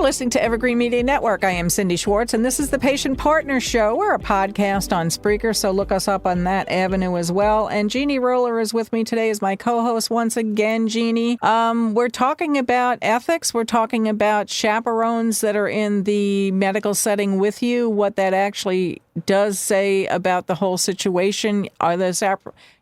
You're listening to Evergreen Media Network. I am Cindy Schwartz, and this is the Patient Partner Show. We're a podcast on Spreaker, so look us up on that avenue as well. And Jeannie Roller is with me today as my co-host once again. Jeannie, we're talking about ethics. We're talking about chaperones that are in the medical setting with you, what that actually does say about the whole situation. Are those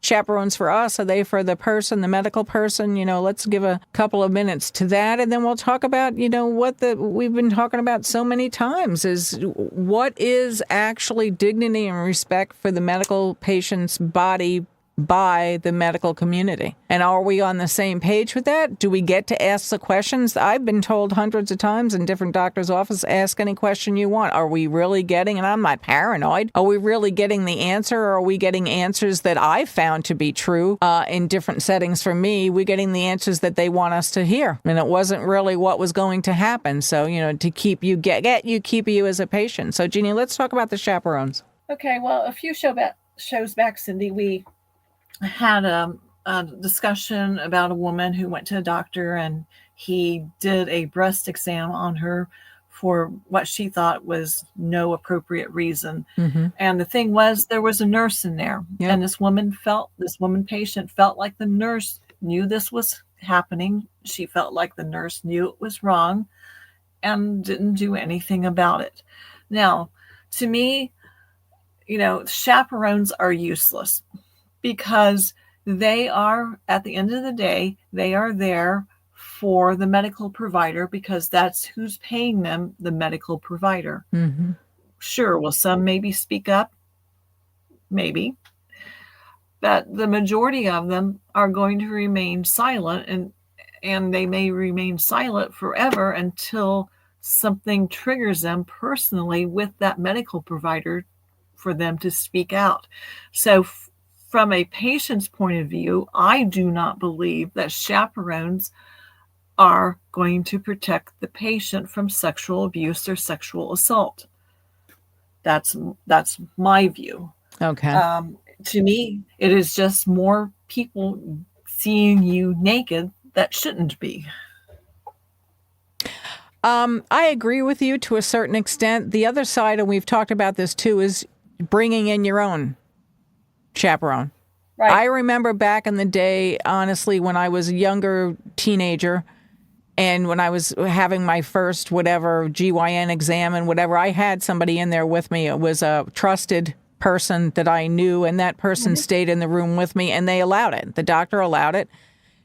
chaperones for us? Are they for the person, the medical person? Let's give a couple of minutes to that, and then we'll talk about, what we've been talking about so many times is what is actually dignity and respect for the medical patient's body by the medical community. And are we on the same page with that? Do we get to ask the questions? I've been told hundreds of times in different doctors' offices, ask any question you want. Are we really getting, and I'm not paranoid, are we really getting the answer, or are we getting answers that I found to be true in different settings for me? We're getting the answers that they want us to hear. And it wasn't really what was going to happen. So, to keep you, keep you as a patient. So, Jeannie, let's talk about the chaperones. Okay, well, a few shows back, Cindy, we had a discussion about a woman who went to a doctor and he did a breast exam on her for what she thought was no appropriate reason. Mm-hmm. And the thing was, there was a nurse in there. Yep. And this woman patient felt like the nurse knew this was happening. She felt like the nurse knew it was wrong and didn't do anything about it. Now, to me, chaperones are useless. Because they are, at the end of the day, they are there for the medical provider because that's who's paying them, the medical provider. Mm-hmm. Sure, will some maybe speak up? Maybe. But the majority of them are going to remain silent, and they may remain silent forever until something triggers them personally with that medical provider for them to speak out. So from a patient's point of view, I do not believe that chaperones are going to protect the patient from sexual abuse or sexual assault. That's my view. Okay. To me, it is just more people seeing you naked that shouldn't be. I agree with you to a certain extent. The other side, and we've talked about this too, is bringing in your own chaperone. Right. I remember back in the day, honestly, when I was a younger teenager and when I was having my first whatever GYN exam and whatever, I had somebody in there with me. It was a trusted person that I knew, and that person mm-hmm. stayed in the room with me, and they allowed it. The doctor allowed it.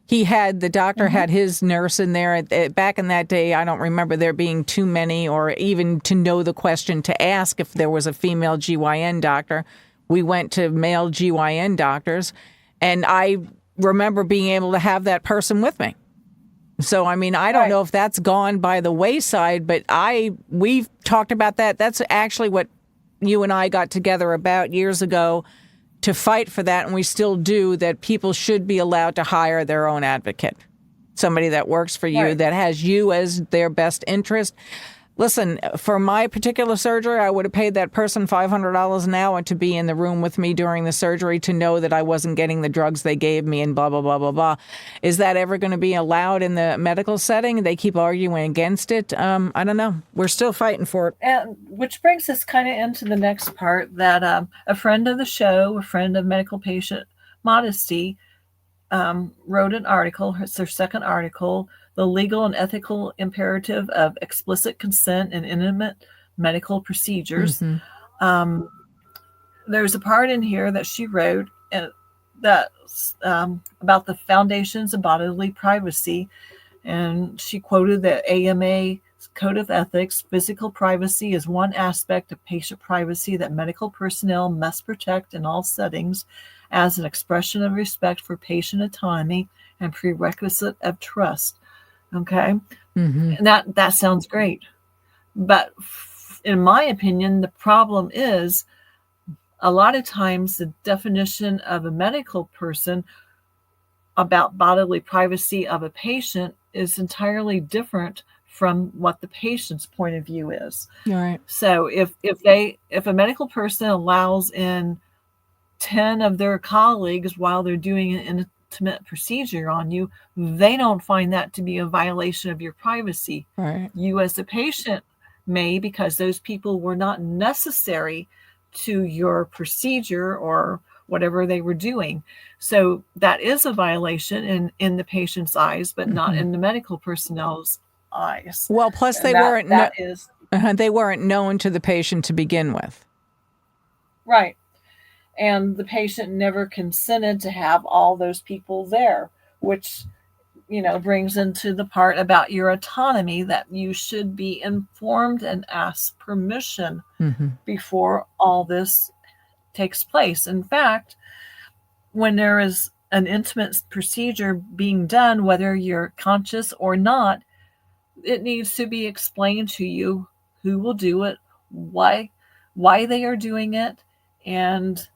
The doctor mm-hmm. had his nurse in there. Back in that day, I don't remember there being too many or even to know the question to ask if there was a female GYN doctor. We went to male GYN doctors, and I remember being able to have that person with me. So, I don't know if that's gone by the wayside, but we've talked about that. That's actually what you and I got together about years ago to fight for that, and we still do, that people should be allowed to hire their own advocate, somebody that works for you, that has you as their best interest. Listen, for my particular surgery, I would have paid that person $500 an hour to be in the room with me during the surgery to know that I wasn't getting the drugs they gave me and blah, blah, blah, blah, blah. Is that ever going to be allowed in the medical setting? They keep arguing against it. I don't know. We're still fighting for it. And which brings us kind of into the next part that a friend of the show, a friend of Medical Patient Modesty, wrote an article. It's their second article, The Legal and Ethical Imperative of Explicit Consent in Intimate Medical Procedures. Mm-hmm. There's a part in here that she wrote that's about the foundations of bodily privacy. And she quoted the AMA Code of Ethics. Physical privacy is one aspect of patient privacy that medical personnel must protect in all settings as an expression of respect for patient autonomy and prerequisite of trust. Okay. Mm-hmm. And that sounds great. But in my opinion, the problem is a lot of times the definition of a medical person about bodily privacy of a patient is entirely different from what the patient's point of view is. All right. So if a medical person allows in 10 of their colleagues while they're doing an intimate procedure on you, they don't find that to be a violation of your privacy. Right. You as a patient may, because those people were not necessary to your procedure or whatever they were doing. So that is a violation in the patient's eyes, but not in the medical personnel's eyes. Well, plus they weren't known to the patient to begin with. Right. And the patient never consented to have all those people there, which, brings into the part about your autonomy, that you should be informed and ask permission before all this takes place. In fact, when there is an intimate procedure being done, whether you're conscious or not, it needs to be explained to you who will do it, why they are doing it, and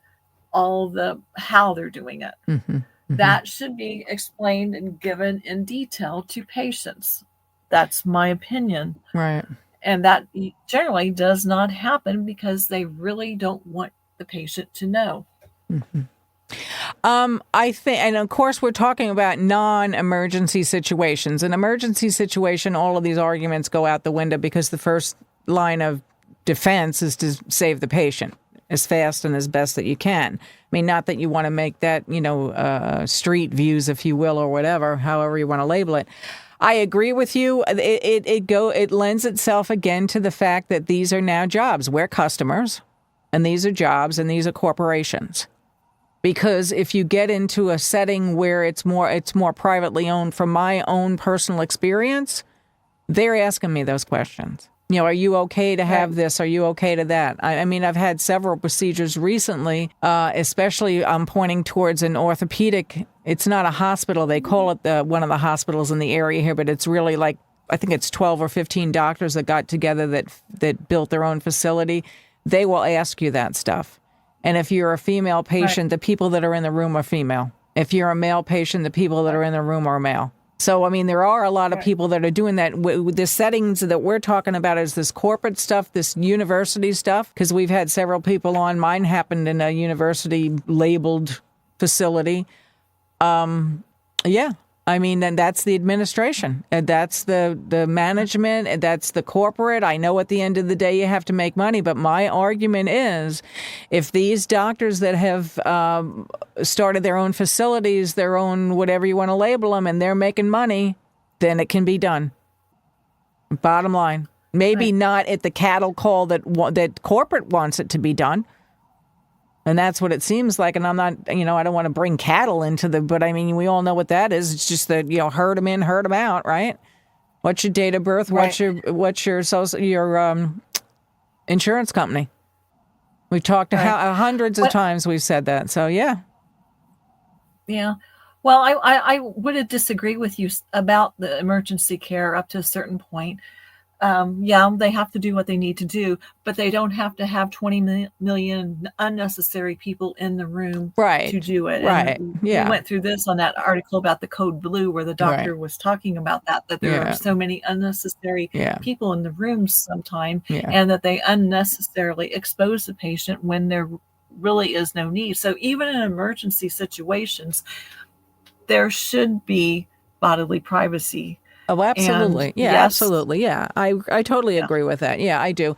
how they're doing it. That should be explained and given in detail to patients. That's my opinion. Right. And that generally does not happen because they really don't want the patient to know. I think, and of course, we're talking about non-emergency situations. An emergency situation, all of these arguments go out the window because the first line of defense is to save the patient as fast and as best that you can. I mean, not that you want to make that, street views, if you will, or whatever, however you want to label it. I agree with you. It lends itself again to the fact that these are now jobs. We're customers, and these are jobs, and these are corporations. Because if you get into a setting where it's more privately owned, from my own personal experience, they're asking me those questions. Are you okay to have this? Are you okay to that? I mean, I've had several procedures recently, especially I'm pointing towards an orthopedic. It's not a hospital. They call it one of the hospitals in the area here, but it's really like, I think it's 12 or 15 doctors that got together that built their own facility. They will ask you that stuff. And if you're a female patient, the people that are in the room are female. If you're a male patient, the people that are in the room are male. So, I mean, there are a lot of people that are doing that. The settings that we're talking about is this corporate stuff, this university stuff, because we've had several people on. Mine happened in a university-labeled facility. I mean, and that's the administration, and that's the management, and that's the corporate. I know at the end of the day you have to make money, but my argument is if these doctors that have started their own facilities, their own whatever you want to label them, and they're making money, then it can be done. Bottom line. Maybe not at the cattle call that corporate wants it to be done. And that's what it seems like. And I'm not, I don't want to bring cattle into but I mean, we all know what that is. It's just that, herd them in, herd them out, right? What's your date of birth? Right. What's your insurance company? We've talked hundreds of times we've said that. So, yeah. Yeah. Well, I would disagree with you about the emergency care up to a certain point. They have to do what they need to do, but they don't have to have 20 million unnecessary people in the room to do it. Right. And we went through this on that article about the Code Blue, where the doctor was talking about that there are so many unnecessary people in the room sometime, and that they unnecessarily expose the patient when there really is no need. So even in emergency situations, there should be bodily privacy. Oh, absolutely. Absolutely. Yeah. I totally agree with that. Yeah, I do.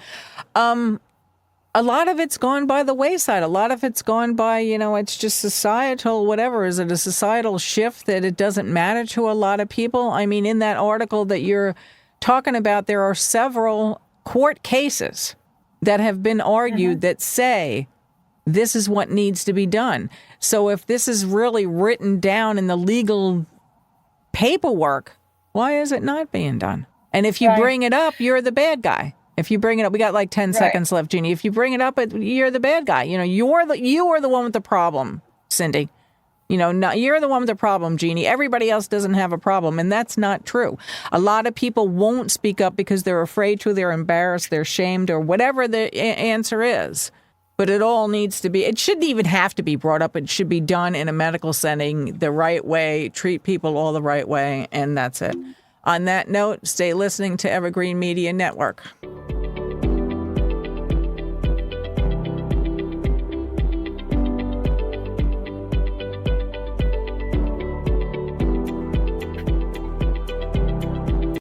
A lot of it's gone by the wayside. A lot of it's gone by, it's just societal, whatever. Is it a societal shift that it doesn't matter to a lot of people? I mean, in that article that you're talking about, there are several court cases that have been argued that say this is what needs to be done. So if this is really written down in the legal paperwork, why is it not being done? And if you bring it up, you're the bad guy. If you bring it up, we got like 10 seconds left, Jeannie. If you bring it up, you're the bad guy. You are the one with the problem, Cindy. You're the one with the problem, Jeannie. Everybody else doesn't have a problem, and that's not true. A lot of people won't speak up because they're afraid to, they're embarrassed, they're shamed, or whatever the answer is. But it all needs to be, it shouldn't even have to be brought up. It should be done in a medical setting the right way, treat people all the right way, and that's it. On that note, stay listening to Evergreen Media Network.